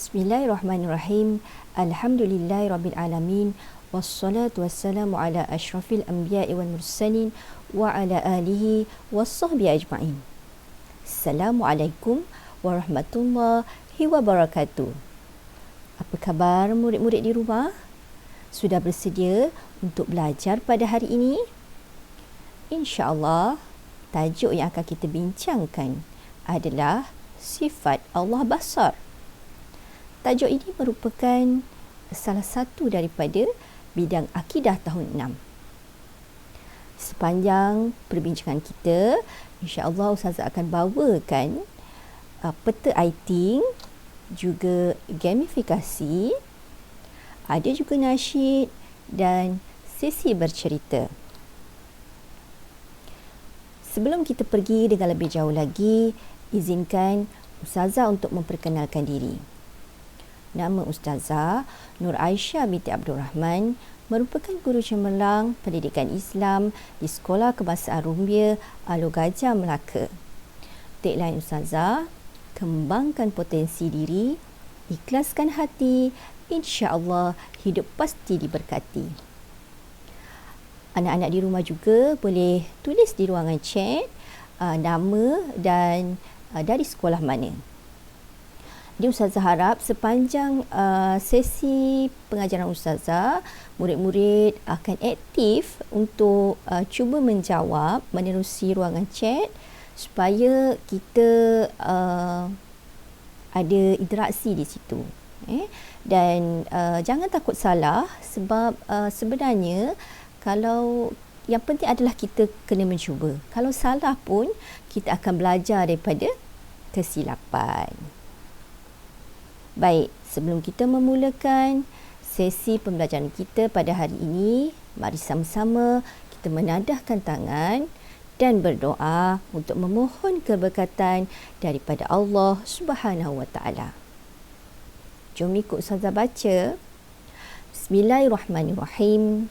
Bismillahirrahmanirrahim. Alhamdulillahirrabbilalamin. Wassalatu wassalamu ala ashrafil anbiya'i wal mursalin wa ala alihi wassahbihi ajma'in. Assalamualaikum warahmatullahi wabarakatuh. Apa khabar murid-murid di rumah? Sudah bersedia untuk belajar pada hari ini? InsyaAllah, tajuk yang akan kita bincangkan adalah sifat Allah Basar. Tajuk ini merupakan salah satu daripada bidang akidah tahun 6. Sepanjang perbincangan kita, insya-Allah Ustazah akan bawakan peta iting, juga gamifikasi, ada juga nasyid dan sesi bercerita. Sebelum kita pergi dengan lebih jauh lagi, izinkan Ustazah untuk memperkenalkan diri. Nama Ustazah Nur Aisyah binti Abdul Rahman, merupakan guru cemerlang pendidikan Islam di Sekolah Kebangsaan Rumbia, Alor Gajah, Melaka. Tagline Ustazah, kembangkan potensi diri, ikhlaskan hati, insya-Allah hidup pasti diberkati. Anak-anak di rumah juga boleh tulis di ruangan chat nama dan dari sekolah mana. Jadi Ustazah harap sepanjang sesi pengajaran Ustazah, murid-murid akan aktif untuk cuba menjawab menerusi ruangan chat supaya kita ada interaksi di situ. Dan jangan takut salah, sebab sebenarnya kalau yang penting adalah kita kena mencuba. Kalau salah pun kita akan belajar daripada kesilapan. Baik, sebelum kita memulakan sesi pembelajaran kita pada hari ini, mari sama-sama kita menadahkan tangan dan berdoa untuk memohon keberkatan daripada Allah Subhanahu wa taala. Jom ikut Ustazah baca. Bismillahirrahmanirrahim.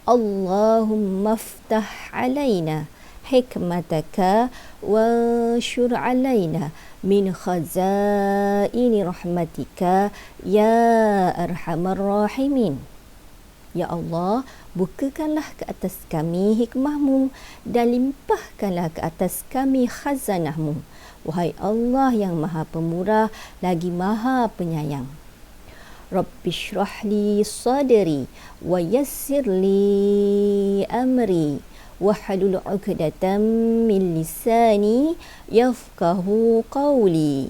Allahumma aftah alaina hikmataka wa syur alaina min khazaini rahmatika ya arhamar rahimin. Ya Allah, bukakanlah ke atas kami hikmahmu dan limpahkanlah ke atas kami khazanahmu. Wahai Allah yang maha pemurah lagi maha penyayang. Rabbi shrah li sadri wa yassir li amri wahlul 'uqdatam min lisani yafqahu qawli.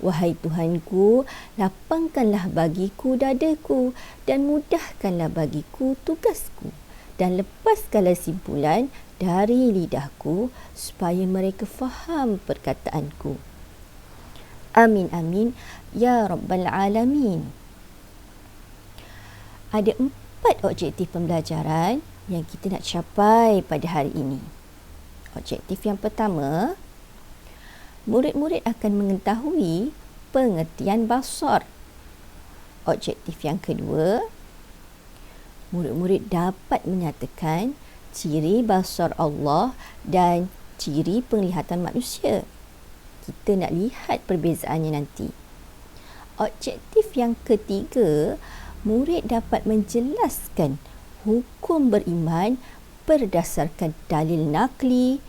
Wahai Tuhanku, lapangkanlah bagiku dadaku dan mudahkanlah bagiku tugasku, dan lepaskanlah simpulan dari lidahku supaya mereka faham perkataanku. Amin amin ya rabbal alamin. Ada 4 objektif pembelajaran yang kita nak capai pada hari ini. Objektif yang pertama, murid-murid akan mengetahui pengertian basar. Objektif yang kedua, murid-murid dapat menyatakan ciri basar Allah dan ciri penglihatan manusia. Kita nak lihat perbezaannya nanti. Objektif yang ketiga, murid dapat menjelaskan hukum beriman berdasarkan dalil nakli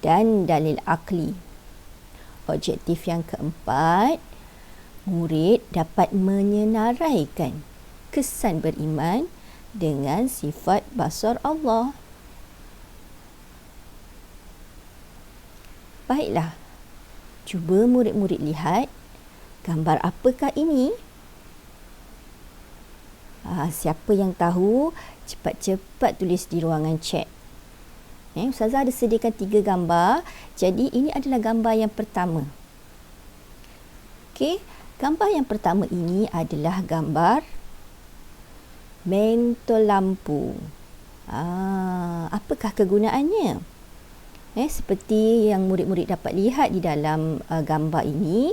dan dalil akli. Objektif yang keempat, murid dapat menyenaraikan kesan beriman dengan sifat basar Allah. Baiklah, cuba murid-murid lihat gambar apakah ini? Siapa yang tahu, cepat-cepat tulis di ruangan chat. Ustazah ada sediakan 3 gambar. Jadi ini adalah gambar yang pertama. Okey, gambar yang pertama ini adalah gambar mentol lampu. Apakah kegunaannya? Seperti yang murid-murid dapat lihat di dalam gambar ini,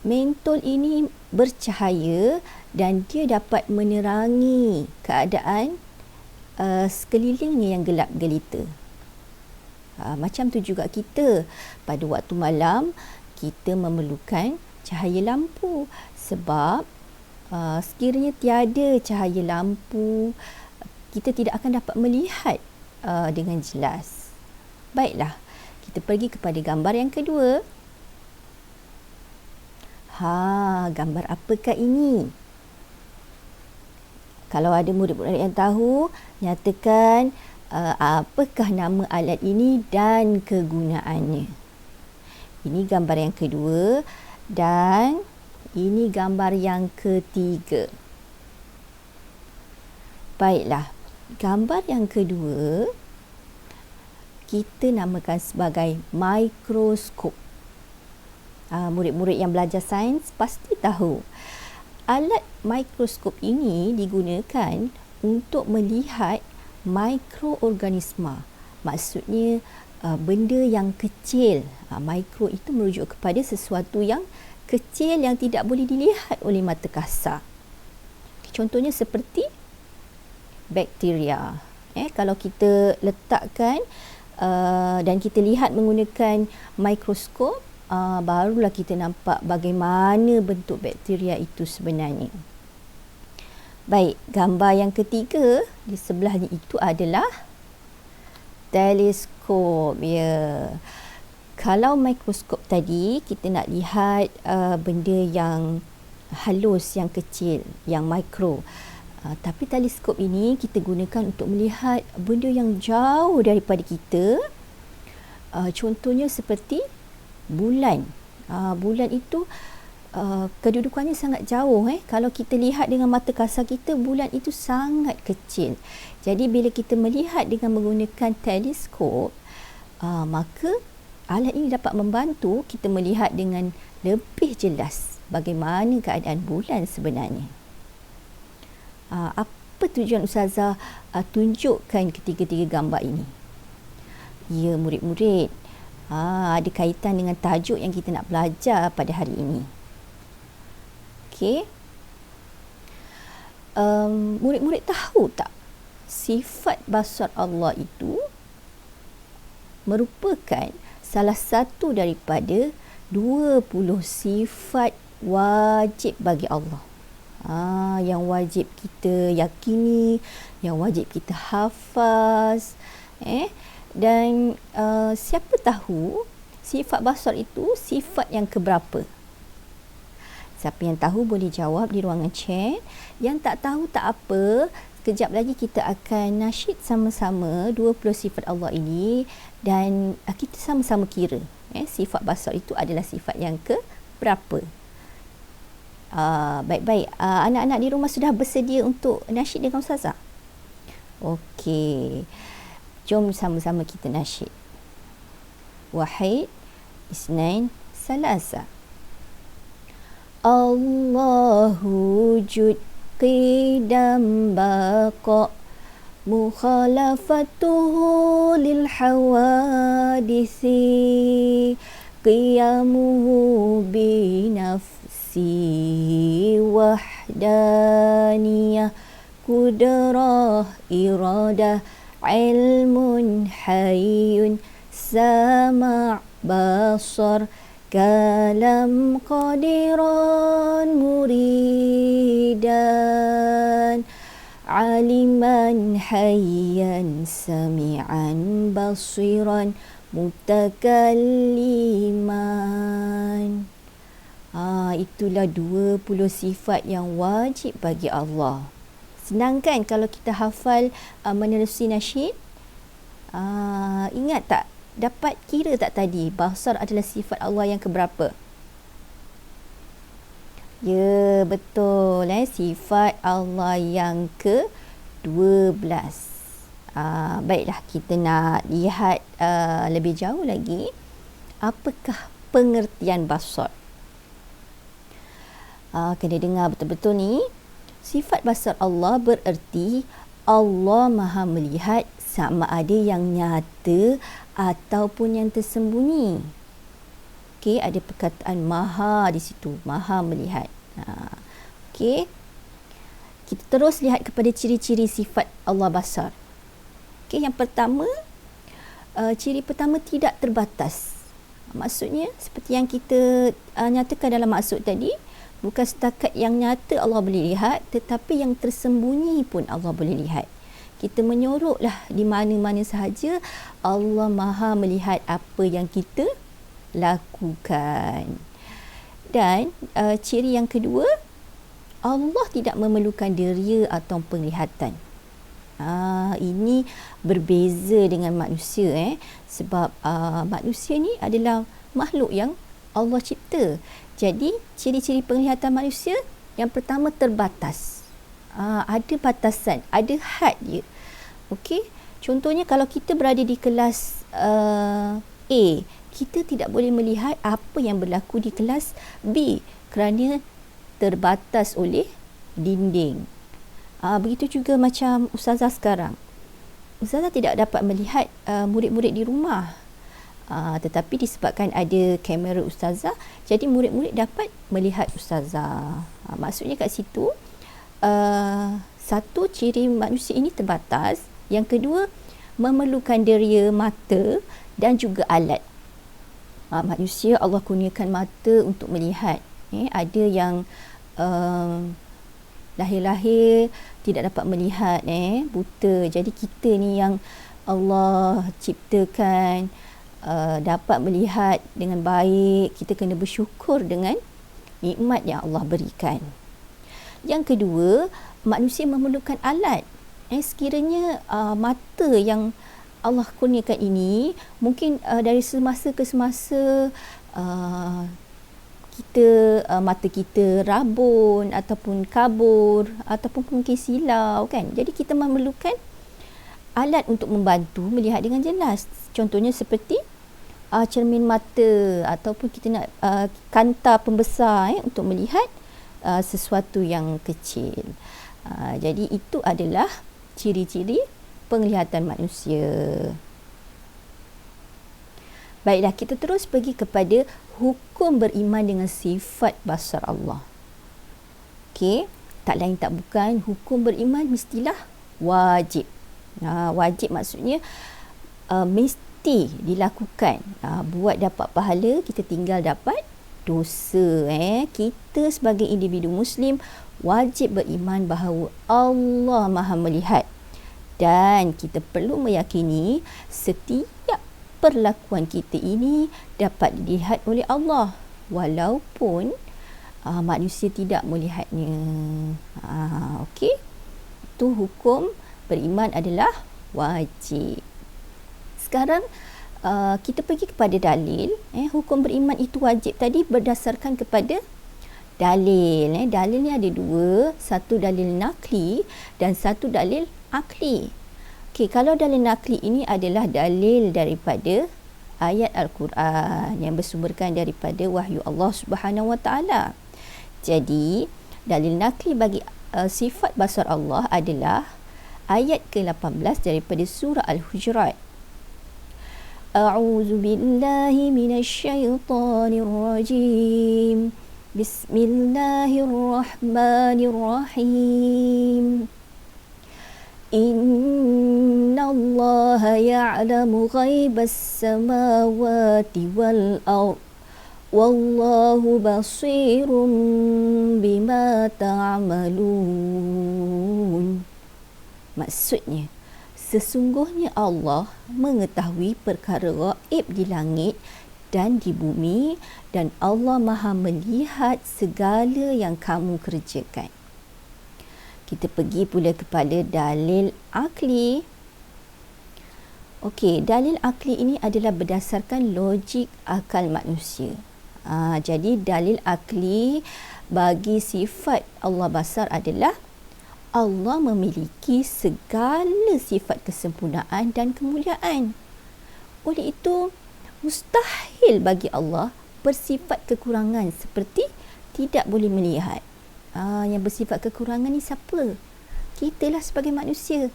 mentol ini bercahaya dan dia dapat menerangi keadaan sekelilingnya yang gelap gelita. Macam tu juga kita pada waktu malam kita memerlukan cahaya lampu. Sebab sekiranya tiada cahaya lampu, kita tidak akan dapat melihat dengan jelas. Baiklah, kita pergi kepada gambar yang kedua. Gambar apakah ini? Kalau ada murid-murid yang tahu, nyatakan apakah nama alat ini dan kegunaannya. Ini gambar yang kedua dan ini gambar yang ketiga. Baiklah, gambar yang kedua kita namakan sebagai mikroskop. Murid-murid yang belajar sains pasti tahu. Alat mikroskop ini digunakan untuk melihat mikroorganisma. Maksudnya benda yang kecil. Mikro itu merujuk kepada sesuatu yang kecil yang tidak boleh dilihat oleh mata kasar. Contohnya seperti bakteria. Kalau kita letakkan dan kita lihat menggunakan mikroskop, barulah kita nampak bagaimana bentuk bakteria itu sebenarnya. Baik, gambar yang ketiga di sebelahnya itu adalah teleskop. Kalau mikroskop tadi kita nak lihat benda yang halus, yang kecil, yang mikro. Tapi teleskop ini kita gunakan untuk melihat benda yang jauh daripada kita. Contohnya seperti bulan. Bulan itu kedudukannya sangat jauh. Kalau kita lihat dengan mata kasar kita, bulan itu sangat kecil. Jadi bila kita melihat dengan menggunakan teleskop, maka alat ini dapat membantu kita melihat dengan lebih jelas bagaimana keadaan bulan sebenarnya. Apa tujuan Ustazah tunjukkan ketiga-tiga gambar ini? Ya, murid-murid, ada kaitan dengan tajuk yang kita nak belajar pada hari ini. Okey. Murid-murid tahu tak sifat basar Allah itu merupakan salah satu daripada 20 sifat wajib bagi Allah. Yang wajib kita yakini, yang wajib kita hafaz. Dan siapa tahu sifat basar itu sifat yang keberapa? Siapa yang tahu boleh jawab di ruangan chat. Yang tak tahu tak apa, sekejap lagi kita akan nasyid sama-sama 20 sifat Allah ini dan kita sama-sama kira sifat basar itu adalah sifat yang ke berapa. Baik-baik, anak-anak di rumah sudah bersedia untuk nasyid dengan Ustazah? Okey, jom sama-sama kita nasyid. Wahid, isnain, salasa. Allahu jud qidam baqa mukhalafatuhu lil hawadisi qiyamuhu bi nafsi wahdaniyah kudrah iradah ilmun hayyun sama' basar kalam qadiran muridan aliman hayyan sami'an basiran mutakalliman. Itulah 20 sifat yang wajib bagi Allah. Senang kan kalau kita hafal menerusi nasyid? Ingat tak? Dapat kira tak tadi basar adalah sifat Allah yang keberapa? Ya, betul. Sifat Allah yang ke-12. Baiklah, kita nak lihat lebih jauh lagi. Apakah pengertian basar? Kena dengar betul-betul ni. Sifat basar Allah bererti Allah maha melihat sama ada yang nyata ataupun yang tersembunyi. Okey, ada perkataan maha di situ, maha melihat. Okey. Kita terus lihat kepada ciri-ciri sifat Allah basar. Okey, yang pertama, ciri pertama tidak terbatas. Maksudnya seperti yang kita nyatakan dalam maksud tadi, bukan setakat yang nyata Allah boleh lihat, tetapi yang tersembunyi pun Allah boleh lihat. Kita menyoroklah di mana-mana sahaja, Allah Maha melihat apa yang kita lakukan. Dan ciri yang kedua, Allah tidak memerlukan deria atau penglihatan. Ini berbeza dengan manusia, sebab manusia ni adalah makhluk yang Allah cipta. Jadi ciri-ciri penglihatan manusia, yang pertama terbatas. Ada batasan, ada had dia. Okey, contohnya kalau kita berada di kelas A, kita tidak boleh melihat apa yang berlaku di kelas B kerana terbatas oleh dinding. Begitu juga macam ustazah sekarang. Ustazah tidak dapat melihat murid-murid di rumah. Tetapi disebabkan ada kamera ustazah, jadi murid-murid dapat melihat ustazah. Maksudnya kat situ, satu, ciri manusia ini terbatas. Yang kedua, memerlukan deria mata dan juga alat. Manusia Allah kurniakan mata untuk melihat. Ada yang lahir-lahir tidak dapat melihat, buta. Jadi kita ni yang Allah ciptakan dapat melihat dengan baik, kita kena bersyukur dengan nikmat yang Allah berikan. Yang kedua, manusia memerlukan alat. Sekiranya mata yang Allah kurniakan ini, mungkin dari semasa ke semasa mata kita rabun ataupun kabur ataupun mungkin silau, kan. Jadi kita memerlukan alat untuk membantu melihat dengan jelas. Contohnya seperti cermin mata ataupun kita nak kanta pembesar untuk melihat sesuatu yang kecil. Jadi itu adalah ciri-ciri penglihatan manusia. Baiklah, kita terus pergi kepada hukum beriman dengan sifat basar Allah. Okey, tak lain tak bukan, hukum beriman mestilah wajib. Wajib maksudnya mesti dilakukan. Buat dapat pahala, kita tinggal dapat dosa. Kita sebagai individu Muslim wajib beriman bahawa Allah Maha melihat, dan kita perlu meyakini setiap perlakuan kita ini dapat dilihat oleh Allah walaupun manusia tidak melihatnya. Okey, itu hukum beriman adalah wajib. Sekarang kita pergi kepada dalil. Hukum beriman itu wajib tadi berdasarkan kepada dalil. Dalil ni ada dua, satu dalil nakli dan satu dalil akli. Okey, kalau dalil nakli ini adalah dalil daripada ayat Al-Quran yang bersumberkan daripada wahyu Allah Subhanahu Wa Taala. Jadi, dalil nakli bagi sifat basar Allah adalah ayat ke-18 daripada surah Al-Hujurat. A'udzu billahi minasyaitonir rajim. Bismillahirrahmanirrahim. Inna Allah ya'lamu ghaibas samawati wal ard. Wallahu basirun bima ta'malun. Maksudnya, sesungguhnya Allah mengetahui perkara gaib di langit dan di bumi, dan Allah Maha melihat segala yang kamu kerjakan. Kita pergi pula kepada dalil akli. Okey, dalil akli ini adalah berdasarkan logik akal manusia. Jadi dalil akli bagi sifat Allah basar adalah Allah memiliki segala sifat kesempurnaan dan kemuliaan. Oleh itu, mustahil bagi Allah bersifat kekurangan seperti tidak boleh melihat. Yang bersifat kekurangan ni siapa? Kitalah sebagai manusia.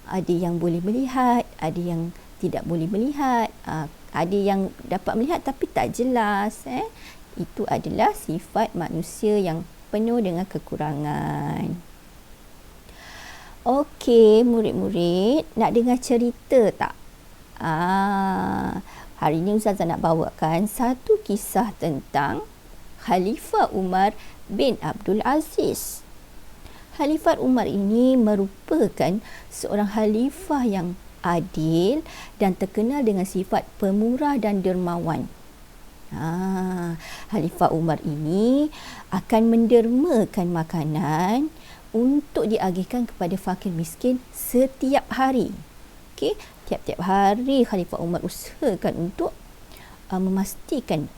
Ada yang boleh melihat, ada yang tidak boleh melihat, ada yang dapat melihat tapi tak jelas. Itu adalah sifat manusia yang penuh dengan kekurangan. Okey, murid-murid, nak dengar cerita tak? Hari ini Ustazah nak bawakan satu kisah tentang Khalifah Umar bin Abdul Aziz. Khalifah Umar ini merupakan seorang khalifah yang adil dan terkenal dengan sifat pemurah dan dermawan. Khalifah Umar ini akan mendermakan makanan untuk diagihkan kepada fakir miskin setiap hari. Okey, tiap-tiap hari Khalifah Umar usahakan untuk memastikan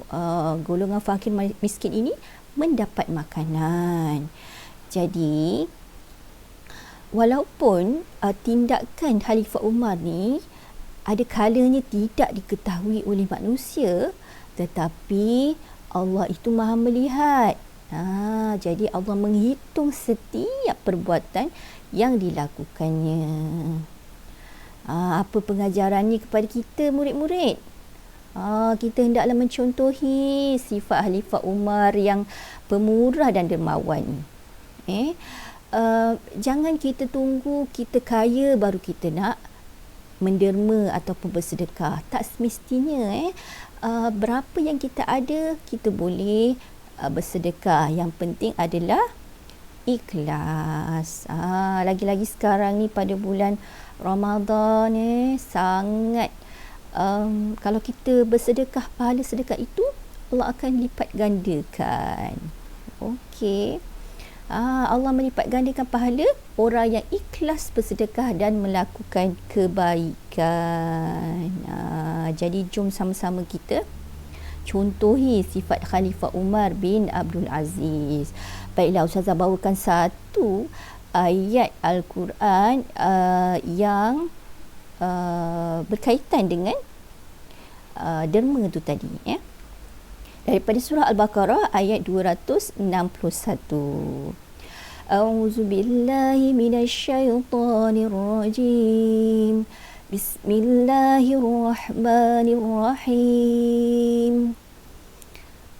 golongan fakir miskin ini mendapat makanan. Jadi walaupun tindakan Khalifah Umar ni ada kalanya tidak diketahui oleh manusia, tetapi Allah itu Maha melihat. Jadi Allah menghitung setiap perbuatan yang dilakukannya. Apa pengajarannya kepada kita murid-murid? Kita hendaklah mencontohi sifat Khalifah Umar yang pemurah dan dermawan. Jangan kita tunggu kita kaya baru kita nak menderma ataupun bersedekah. Tak semestinya. Berapa yang kita ada, kita boleh bersedekah. Yang penting adalah ikhlas. Lagi-lagi sekarang ni pada bulan Ramadan sangat kalau kita bersedekah, pahala sedekah itu Allah akan lipat gandakan. Okey. Allah melipat gandakan pahala orang yang ikhlas bersedekah dan melakukan kebaikan. Jadi jom sama-sama kita contohi sifat Khalifah Umar bin Abdul Aziz. Baiklah, Ustazah bawakan satu ayat Al-Quran yang berkaitan dengan derma itu tadi. Daripada surah Al-Baqarah ayat 261. A'udzu billahi minasyaitonir rajim. Bismillahirrahmanirrahim.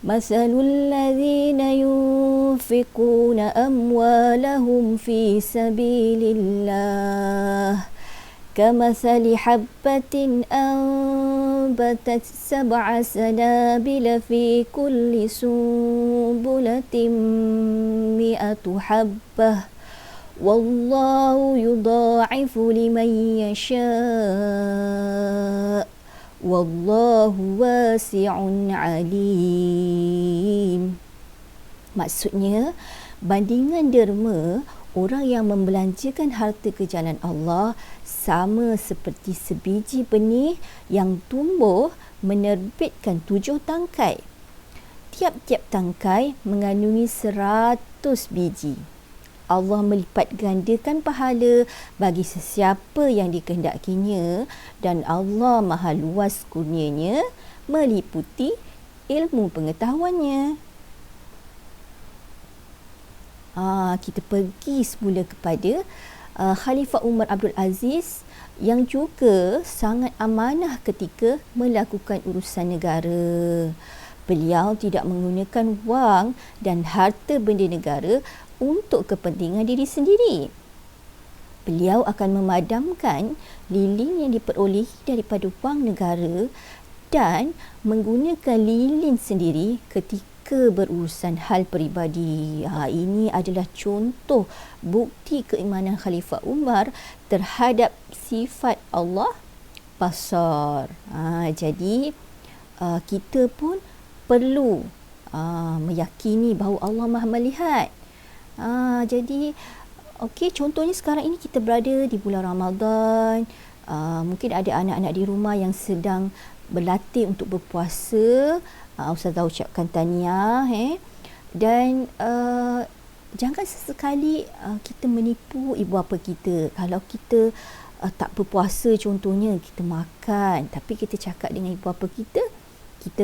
Mathalul ladzina yunfiquna amwalahum fi sabilillah kamathali habbatin anbatat sab'a sanabila fi kulli sunbulatin mi'atu habbah wallahu yudha'ifu liman yasha' wallahu wasi'un alim. Maksudnya, bandingan derma orang yang membelanjakan harta ke jalan Allah sama seperti sebiji benih yang tumbuh menerbitkan 7 tangkai. Tiap-tiap tangkai mengandungi 100 biji. Allah melipat gandakan pahala bagi sesiapa yang dikehendakinya dan Allah Maha luas kurnianya meliputi ilmu pengetahuannya. Kita pergi semula kepada Khalifah Umar Abdul Aziz yang juga sangat amanah ketika melakukan urusan negara. Beliau tidak menggunakan wang dan harta benda negara untuk kepentingan diri sendiri. Beliau akan memadamkan lilin yang diperolehi daripada wang negara dan menggunakan lilin sendiri ketika berurusan hal peribadi. Ini adalah contoh bukti keimanan Khalifah Umar terhadap sifat Allah basar. Jadi kita pun perlu meyakini bahawa Allah Maha melihat. Jadi contohnya sekarang ini kita berada di bulan Ramadan. Mungkin ada anak-anak di rumah yang sedang berlatih untuk berpuasa. Ustazah ucapkan tahniah. Dan jangan sesekali kita menipu ibu bapa kita. Kalau kita tak berpuasa contohnya, kita makan, tapi kita cakap dengan ibu bapa kita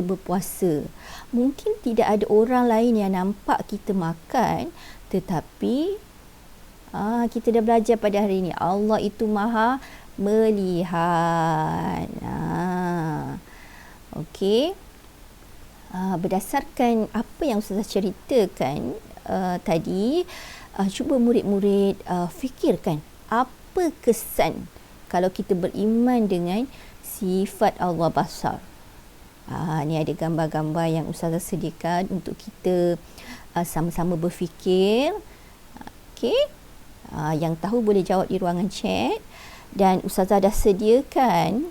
berpuasa. Mungkin tidak ada orang lain yang nampak kita makan, tetapi kita dah belajar pada hari ini Allah itu Maha melihat. Okey. Berdasarkan apa yang Ustazah ceritakan tadi, cuba murid-murid fikirkan apa kesan kalau kita beriman dengan sifat Allah basar. Ni ada gambar-gambar yang Ustazah sediakan untuk kita sama-sama berfikir. Okey. Yang tahu boleh jawab di ruangan chat. Dan Ustazah dah sediakan.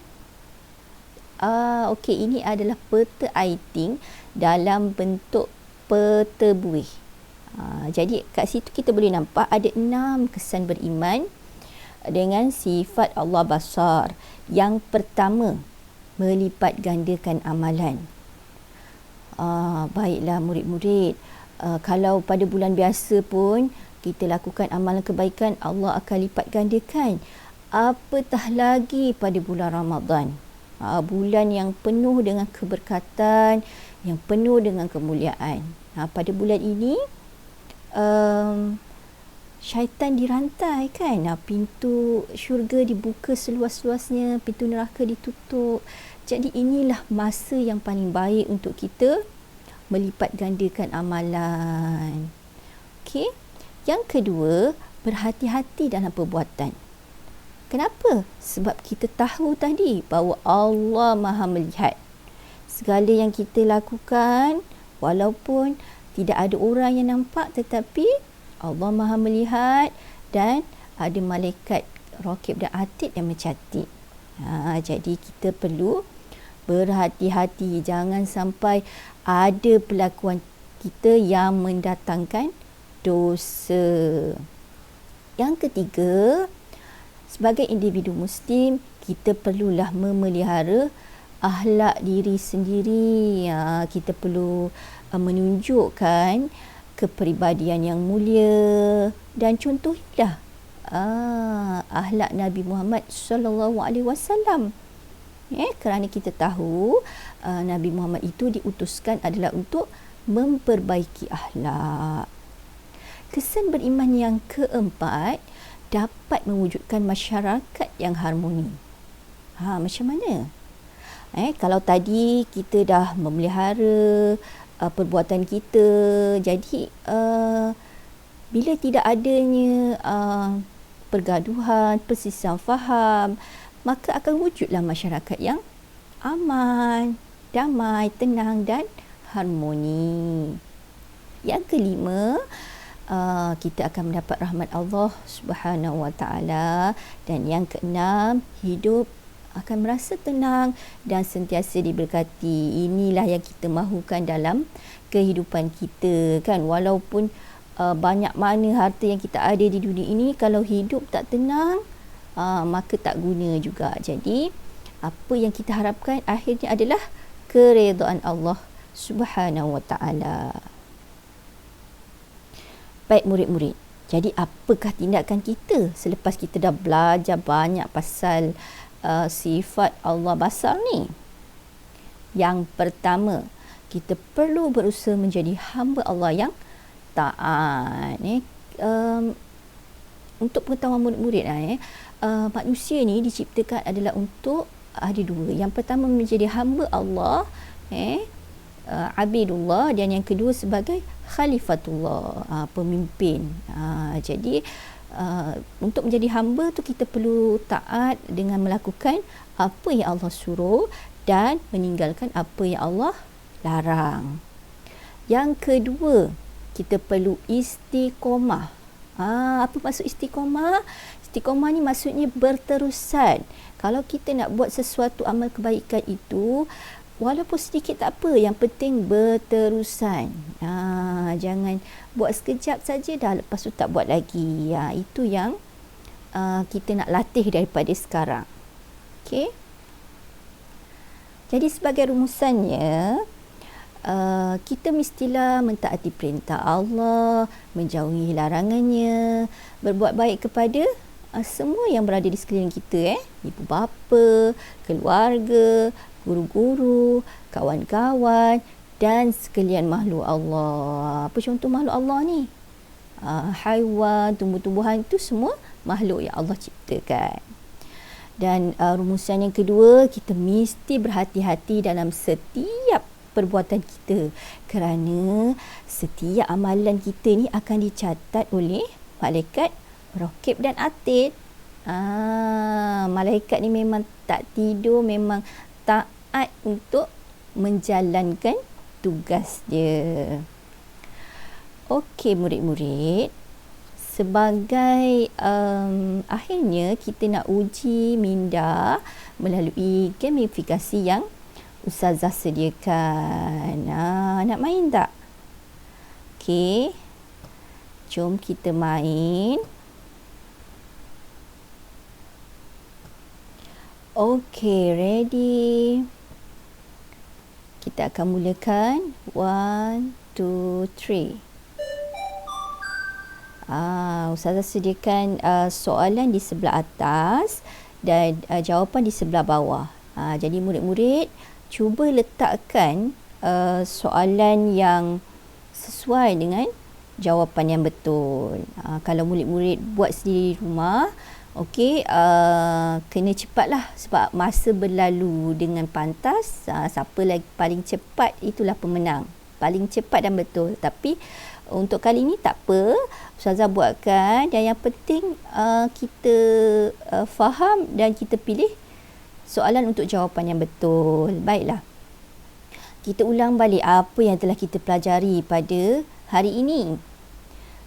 Okey, ini adalah peta aiting dalam bentuk peta buih. Jadi kat situ kita boleh nampak ada 6 kesan beriman dengan sifat Allah Basar. Yang pertama, melipat gandakan amalan. Baiklah murid-murid, kalau pada bulan biasa pun kita lakukan amalan kebaikan, Allah akan lipat gandakan. Apatah lagi pada bulan Ramadan. Bulan yang penuh dengan keberkatan, yang penuh dengan kemuliaan. Pada bulan ini syaitan dirantai kan, pintu syurga dibuka seluas-luasnya, pintu neraka ditutup. Jadi inilah masa yang paling baik untuk kita melipat gandakan amalan. Okey. Yang kedua, berhati-hati dalam perbuatan. Kenapa? Sebab kita tahu tadi bahawa Allah Maha melihat segala yang kita lakukan, walaupun tidak ada orang yang nampak, tetapi Allah Maha melihat dan ada malaikat raqib dan atid yang mencatat. Jadi kita perlu berhati-hati, jangan sampai ada perlakuan kita yang mendatangkan dosa. Yang ketiga, sebagai individu Muslim, kita perlulah memelihara akhlak diri sendiri. Kita perlu menunjukkan kepribadian yang mulia dan contohilah akhlak Nabi Muhammad sallallahu alaihi wasallam. Kerana kita tahu Nabi Muhammad itu diutuskan adalah untuk memperbaiki akhlak. Kesan beriman yang keempat, dapat mewujudkan masyarakat yang harmoni. Macam mana? Kalau tadi kita dah memelihara perbuatan kita, jadi bila tidak adanya pergaduhan, persisihan faham, maka akan wujudlah masyarakat yang aman, damai, tenang dan harmoni. Yang kelima, kita akan mendapat rahmat Allah Subhanahu Wa Taala. Dan yang keenam, hidup akan merasa tenang dan sentiasa diberkati. Inilah yang kita mahukan dalam kehidupan kita kan. Walaupun banyak mana harta yang kita ada di dunia ini, kalau hidup tak tenang, maka tak guna juga. Jadi apa yang kita harapkan akhirnya adalah keredaan Allah Subhanahu Wa Taala. Baik murid-murid, jadi apakah tindakan kita selepas kita dah belajar banyak pasal sifat Allah Basar ni? Yang pertama, kita perlu berusaha menjadi hamba Allah yang taat. Untuk pengetahuan murid-murid, manusia ni diciptakan adalah untuk ada dua. Yang pertama menjadi hamba Allah, abidullah, dan yang kedua sebagai khalifatullah, pemimpin. Jadi untuk menjadi hamba tu kita perlu taat dengan melakukan apa yang Allah suruh dan meninggalkan apa yang Allah larang. Yang kedua, kita perlu istiqomah. Apa maksud istiqomah? Istiqomah ni maksudnya berterusan. Kalau kita nak buat sesuatu amal kebaikan itu, walaupun sedikit tak apa, yang penting berterusan. Jangan buat sekejap saja dah, lepas tu tak buat lagi. Itu yang kita nak latih daripada sekarang. Okey. Jadi sebagai rumusannya, kita mestilah mentaati perintah Allah, menjauhi larangannya, berbuat baik kepada semua yang berada di sekeliling kita, ibu bapa, keluarga, guru-guru, kawan-kawan dan sekalian makhluk Allah. Apa contoh makhluk Allah ni? Haiwan, tumbuh-tumbuhan, itu semua makhluk yang Allah ciptakan. Dan rumusan yang kedua, kita mesti berhati-hati dalam setiap perbuatan kita, kerana setiap amalan kita ni akan dicatat oleh malaikat raqib dan atid. Malaikat ni memang tak tidur, memang taat untuk menjalankan tugas dia. Okey murid-murid, sebagai akhirnya kita nak uji minda melalui gamifikasi yang Ustazah sediakan. Nak main tak? Okey, jom kita main. Okey, ready? Kita akan mulakan. 1, 2, 3. Ustazah sediakan soalan di sebelah atas dan jawapan di sebelah bawah. Jadi murid-murid cuba letakkan soalan yang sesuai dengan jawapan yang betul. Kalau murid-murid buat sendiri di rumah, okey, kena cepatlah sebab masa berlalu dengan pantas. Siapa lagi paling cepat itulah pemenang. Paling cepat dan betul. Tapi untuk kali ini tak apa, Ustazah buatkan, dan yang penting kita faham dan kita pilih soalan untuk jawapan yang betul. Baiklah, kita ulang balik apa yang telah kita pelajari pada hari ini.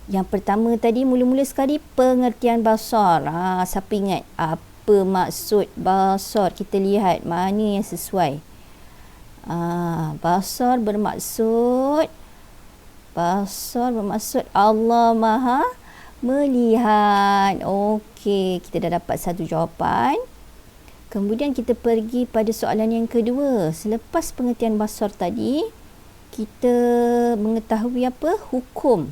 Yang pertama tadi, mula-mula sekali pengertian basar. Siapa ingat apa maksud basar? Kita lihat mana yang sesuai. Basar bermaksud Allah Maha melihat. Okey, kita dah dapat satu jawapan. Kemudian kita pergi pada soalan yang kedua. Selepas pengertian basar tadi, kita mengetahui apa? Hukum.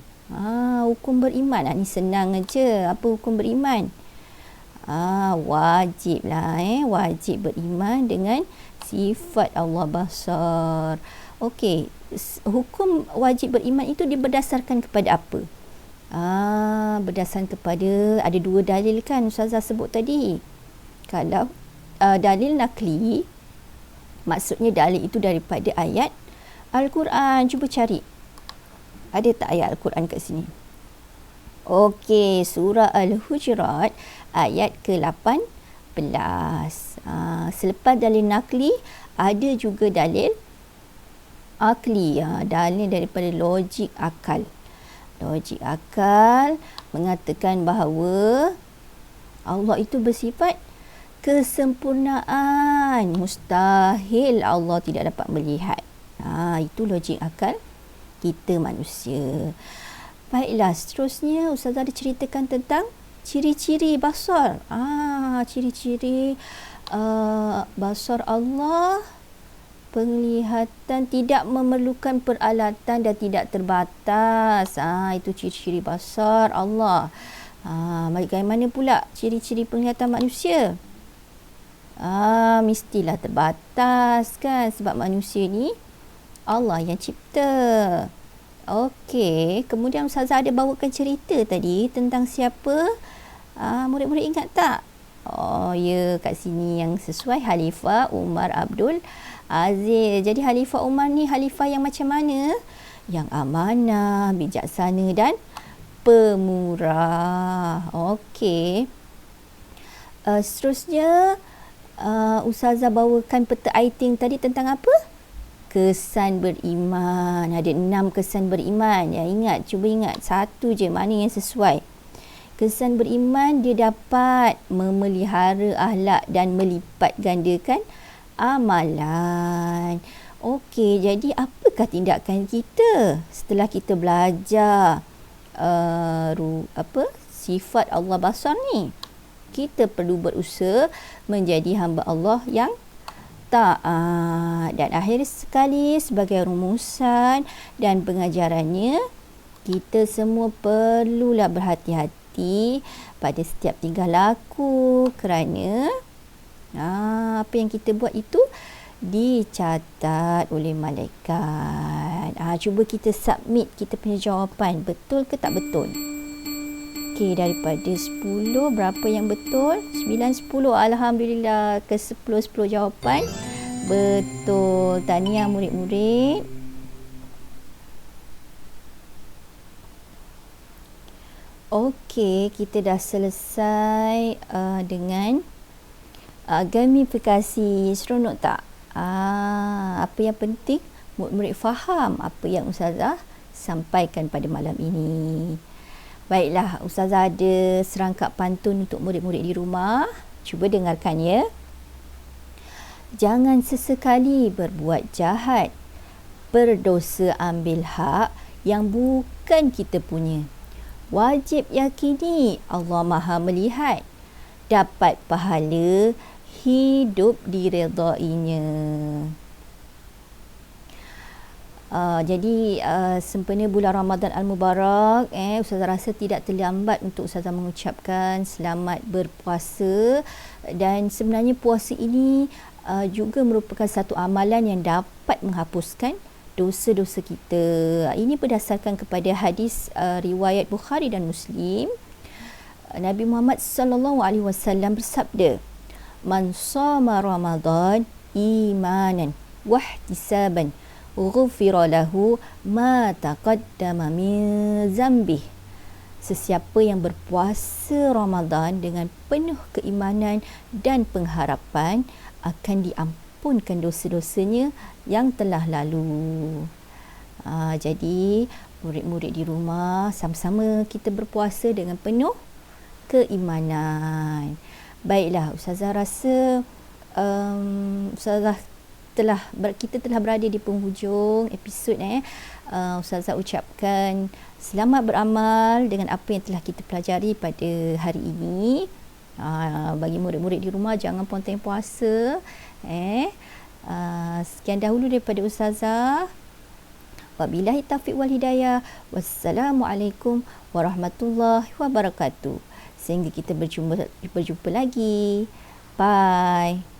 Hukum beriman. Ni senang aja. Apa hukum beriman? Wajib lah. Wajib beriman dengan sifat Allah basar. Okey, hukum wajib beriman itu dia berdasarkan kepada apa? Berdasarkan kepada, ada dua dalil kan Ustazah sebut tadi. Kalau dalil nakli, maksudnya dalil itu daripada ayat Al-Quran. Cuba cari, ada tak ayat Al-Quran kat sini? Okey, surah Al-Hujurat ayat ke-18. Selepas dalil nakli, ada juga dalil akli, dalil daripada logik akal. Logik akal mengatakan bahawa Allah itu bersifat kesempurnaan. Mustahil Allah tidak dapat melihat. Itu logik akal kita manusia. Baiklah, seterusnya Ustazah ada ceritakan tentang ciri-ciri basar. Ciri-ciri basar Allah, penglihatan tidak memerlukan peralatan dan tidak terbatas. Itu ciri-ciri basar Allah. Bagaimana pula ciri-ciri penglihatan manusia? Mestilah terbatas kan, sebab manusia ni Allah yang cipta. Okey, kemudian Ustazah ada bawakan cerita tadi tentang siapa? Murid-murid ingat tak? Ya, kat sini yang sesuai, Khalifah Umar Abdul Aziz. Jadi Khalifah Umar ni khalifah yang macam mana? Yang amanah, bijaksana dan pemurah. Okey. Seterusnya Ustazah bawakan peta aiting tadi tentang apa? Kesan beriman. Ada 6 kesan beriman. Cuba ingat satu je mana yang sesuai. Kesan beriman, dia dapat memelihara akhlak dan melipat gandakan amalan. Okey, jadi apakah tindakan kita setelah kita belajar sifat Allah basar ni? Kita perlu berusaha menjadi hamba Allah yang taat. Dan akhir sekali, sebagai rumusan dan pengajarannya, kita semua perlulah berhati-hati pada setiap tingkah laku, kerana apa yang kita buat itu dicatat oleh malaikat. Cuba kita submit kita punya jawapan, betul ke tak betul? Okey, daripada 10 berapa yang betul? 9, 10. Alhamdulillah, ke 10 jawapan betul. Tahniah murid-murid. Okey, kita dah selesai dengan gamifikasi. Seronok tak? Apa yang penting? Murid-murid faham apa yang Ustazah sampaikan pada malam ini. Baiklah, Ustazah ada serangkap pantun untuk murid-murid di rumah. Cuba dengarkan ya. Jangan sesekali berbuat jahat, berdosa ambil hak yang bukan kita punya. Wajib yakini Allah Maha melihat, dapat pahala hidup diredainya. Jadi sempena bulan Ramadan Al-Mubarak, Ustazah rasa tidak terlambat untuk Ustazah mengucapkan selamat berpuasa. Dan sebenarnya puasa ini juga merupakan satu amalan yang dapat menghapuskan dosa-dosa kita. Ini berdasarkan kepada hadis riwayat Bukhari dan Muslim. Nabi Muhammad SAW bersabda, "Man shama Ramadan imanan wahtisaban ghufira lahu ma taqaddama min zambih." Sesiapa yang berpuasa Ramadan dengan penuh keimanan dan pengharapan akan diampunkan dosa-dosanya yang telah lalu. Jadi murid-murid di rumah, sama-sama kita berpuasa dengan penuh keimanan. Baiklah, Ustazah rasa kita telah berada di penghujung episod. Ustazah ucapkan selamat beramal dengan apa yang telah kita pelajari pada hari ini. Bagi murid-murid di rumah, jangan ponteng puasa. Sekian dahulu daripada Ustazah. Wabillahi taufiq wal hidayah. Wassalamualaikum warahmatullahi wabarakatuh. Sehingga kita berjumpa lagi. Bye.